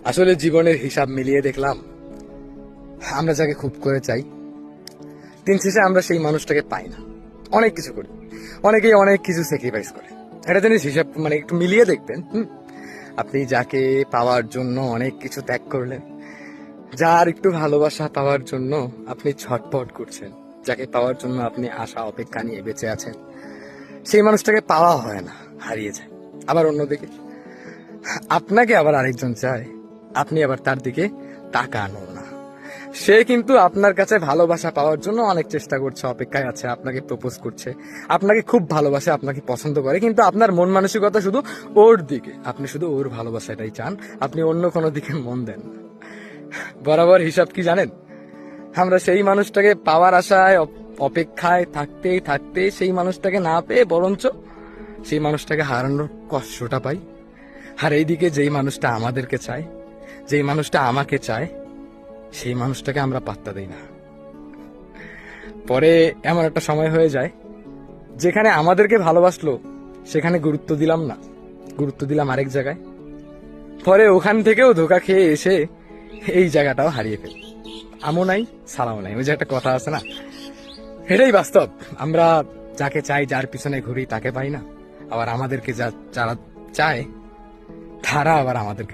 আসলে জীবনের হিসাব মিলিয়ে দেখলাম আমরা যাকে খুব করে চাই দিন শেষে আমরা সেই মানুষটাকে পাই না। অনেক কিছু করি, অনেকেই অনেক কিছু স্যাক্রিফাইস করে। একটা জিনিস হিসাব একটু মিলিয়ে দেখবেন। আপনি যাকে পাওয়ার জন্য অনেক কিছু ত্যাগ করলেন, যার একটু ভালোবাসা পাওয়ার জন্য আপনি ছটপট করছেন, যাকে পাওয়ার জন্য আপনি আশা অপেক্ষা নিয়ে বেঁচে আছেন, সেই মানুষটাকে পাওয়া হয় না, হারিয়ে যায়। আবার অন্যদিকে আপনাকে আবার আরেকজন চায়, আপনি আবার তার দিকে তাকানো না। সে কিন্তু আপনার কাছে ভালোবাসা পাওয়ার জন্য অনেক চেষ্টা করছে, অপেক্ষায় আছে, আপনাকে প্রপোজ করছে, আপনাকে খুব ভালোবাসে, আপনাকে পছন্দ করে, কিন্তু আপনার মন মানসিকতা শুধু ওর দিকে। আপনি শুধু ওর ভালোবাসাটাই চান, আপনি অন্য কোনো দিকে মন দেন না। বরাবর হিসাব কি জানেন? আমরা সেই মানুষটাকে পাওয়ার আশায় অপেক্ষায় থাকতে থাকতে সেই মানুষটাকে না পেয়ে বরঞ্চ সেই মানুষটাকে হারানোর কষ্টটা পাই। আর এইদিকে যেই মানুষটা আমাদেরকে চায়, যেই মানুষটা আমাকে চায়, সেই মানুষটাকে আমরা পাত্তা দিই না। পরে এমন একটা সময় হয়ে যায় যেখানে আমাদেরকে ভালোবাসলো সেখানে গুরুত্ব দিলাম না, গুরুত্ব দিলাম আরেক জায়গায়। পরে ওখান থেকেও ধোকা খেয়ে এসে এই জায়গাটাও হারিয়ে ফেলি। আমও নাই সালামও নাই, ওই যে একটা কথা আছে না, এটাই বাস্তব। আমরা যাকে চাই, যার পিছনে ঘুরি, তাকে পাই না। আবার আমাদেরকে যারা চায় তারা আবার আমাদেরকে